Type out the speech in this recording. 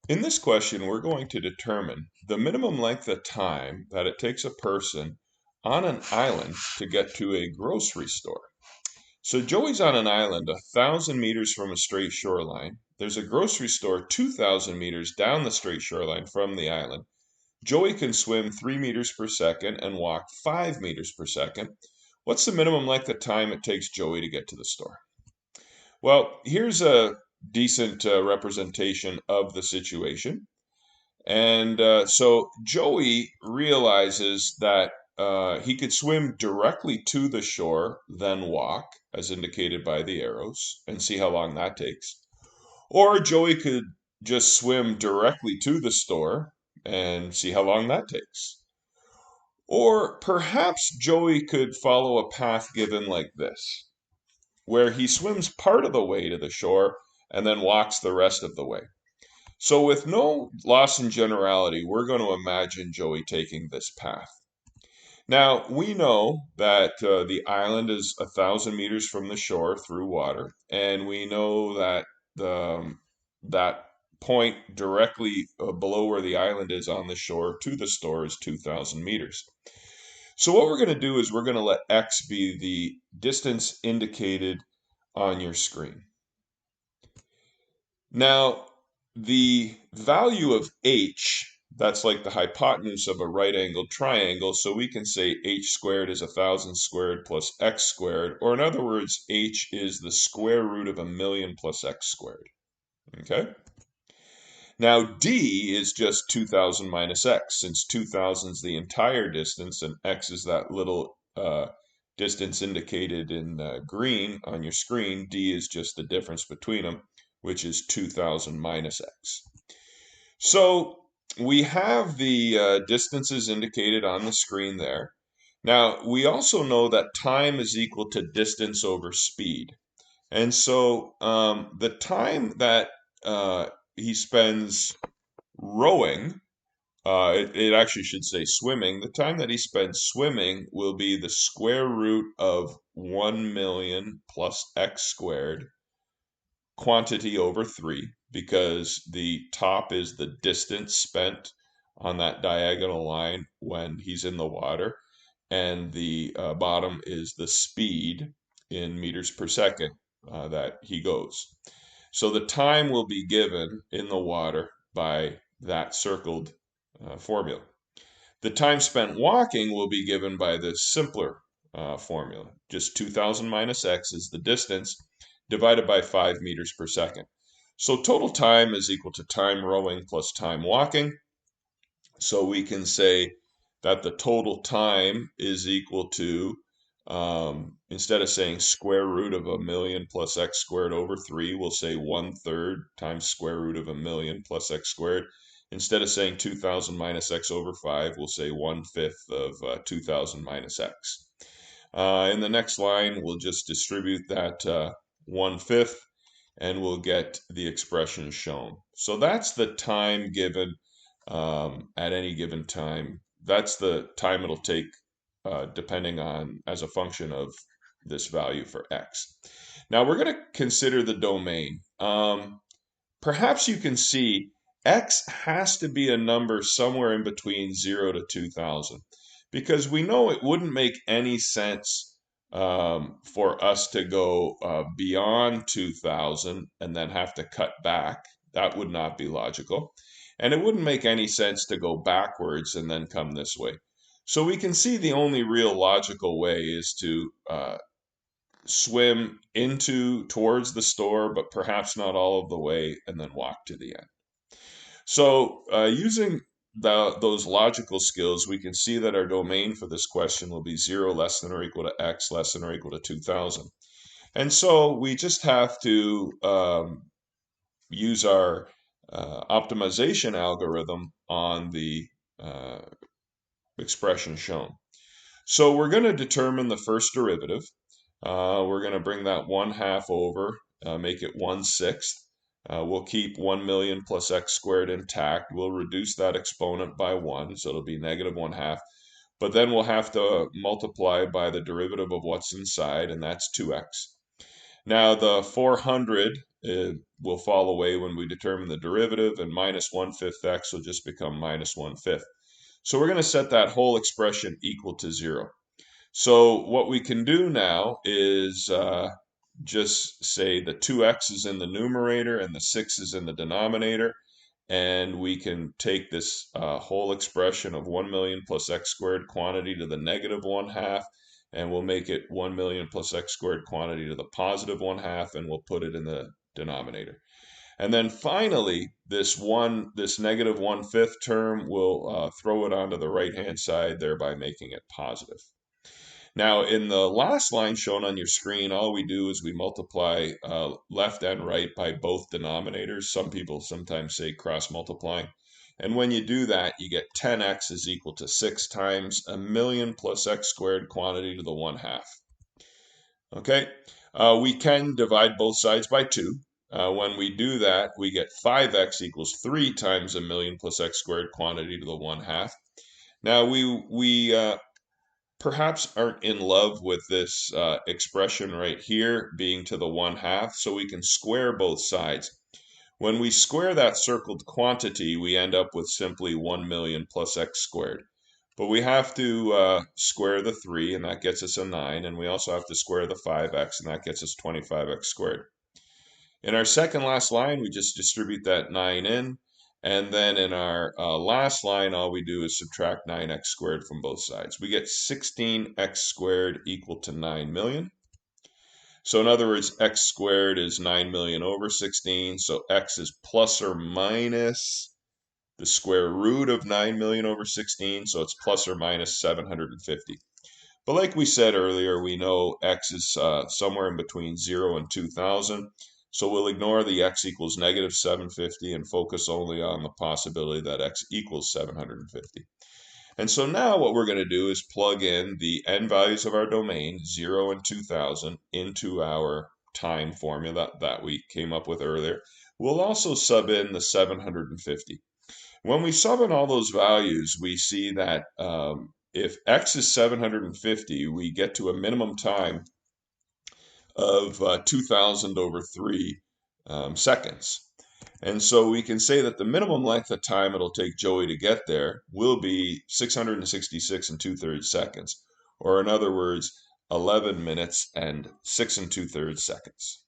In this question, we're going to determine the minimum length of time that it takes a person on an island to get to a grocery store. So Joey's on an island 1,000 meters from a straight shoreline. There's a grocery store 2,000 meters down the straight shoreline from the island. Joey can swim 3 meters per second and walk 5 meters per second. What's the minimum length of time it takes Joey to get to the store? Well, here's a decent representation of the situation. And so Joey realizes that he could swim directly to the shore, then walk, as indicated by the arrows, and see how long that takes. Or Joey could just swim directly to the store and see how long that takes. Or perhaps Joey could follow a path given like this, where he swims part of the way to the shore and then walks the rest of the way. So with no loss in generality, we're going to imagine Joey taking this path. Now, we know that the island is 1,000 meters from the shore through water, and we know that that point directly below where the island is on the shore to the store is 2,000 meters. So what we're going to do is we're going to let X be the distance indicated on your screen. Now, the value of h, that's like the hypotenuse of a right-angled triangle, so we can say h squared is 1,000 squared plus x squared, or in other words, h is the square root of 1,000,000 plus x squared. Okay? Now, d is just 2,000 minus x, since 2,000 is the entire distance, and x is that little distance indicated in green on your screen. D is just the difference between them, which is 2,000 minus x. So we have the distances indicated on the screen there. Now, we also know that time is equal to distance over speed. And so the time that he spends rowing, it actually should say swimming, the time that he spends swimming will be the square root of 1,000,000 plus x squared quantity over 3, because the top is the distance spent on that diagonal line when he's in the water, and the bottom is the speed in meters per second that he goes. So the time will be given in the water by that circled formula. The time spent walking will be given by this simpler formula. Just 2,000 minus x is the distance divided by 5 meters per second. So total time is equal to time rowing plus time walking. So we can say that the total time is equal to, instead of saying square root of 1,000,000 plus x squared over 3, we'll say 1/3 times square root of 1,000,000 plus x squared. Instead of saying 2,000 minus x over 5, we'll say 1/5 of 2,000 minus x. In the next line, we'll just distribute that 1/5, and we'll get the expression shown. So that's the time given at any given time. That's the time it'll take depending on, as a function of this value for x. Now we're going to consider the domain. Perhaps you can see x has to be a number somewhere in between 0 to 2,000, because we know it wouldn't make any sense for us to go beyond 2,000 and then have to cut back. That would not be logical. And it wouldn't make any sense to go backwards and then come this way. So we can see the only real logical way is to swim towards the store, but perhaps not all of the way, and then walk to the end. So using those logical skills, we can see that our domain for this question will be 0 less than or equal to x less than or equal to 2,000. And so we just have to use our optimization algorithm on the expression shown. So we're going to determine the first derivative. We're going to bring that 1/2 over, make it 1/6. We'll keep 1,000,000 plus x squared intact. We'll reduce that exponent by 1, so it'll be negative 1/2. But then we'll have to multiply by the derivative of what's inside, and that's 2x. Now the 400 will fall away when we determine the derivative, and minus 1/5 x will just become minus 1/5. So we're going to set that whole expression equal to 0. So what we can do now is just say the 2x is in the numerator and the 6 is in the denominator, and we can take this whole expression of 1 million plus x squared quantity to the negative 1/2, and we'll make it 1 million plus x squared quantity to the positive 1/2, and we'll put it in the denominator. And then finally, this negative 1/5 term, we'll throw it onto the right-hand side, thereby making it positive. Now, in the last line shown on your screen, all we do is we multiply left and right by both denominators. Some people sometimes say cross multiplying. And when you do that, you get 10x is equal to 6 times a million plus x squared quantity to the 1/2. Okay, we can divide both sides by 2. When we do that, we get 5x equals 3 times a million plus x squared quantity to the 1/2. Now, we perhaps aren't in love with this expression right here being to the 1/2, so we can square both sides. When we square that circled quantity, we end up with simply 1 million plus x squared. But we have to square the 3, and that gets us a 9, and we also have to square the 5x, and that gets us 25x squared. In our second last line, we just distribute that 9 in, and then in our last line, all we do is subtract 9x squared from both sides. We get 16x squared equal to 9 million. So in other words, x squared is 9 million over 16, so x is plus or minus the square root of 9 million over 16, so it's plus or minus 750. But like we said earlier, we know x is somewhere in between 0 and 2,000. So we'll ignore the x equals negative 750 and focus only on the possibility that x equals 750. And so now what we're going to do is plug in the n values of our domain, 0 and 2,000, into our time formula that we came up with earlier. We'll also sub in the 750. When we sub in all those values, we see that if x is 750, we get to a minimum time of 2,000 over 3 seconds. And so we can say that the minimum length of time it'll take Joey to get there will be 666 and 2/3 seconds, or in other words, 11 minutes and 6 2/3 seconds.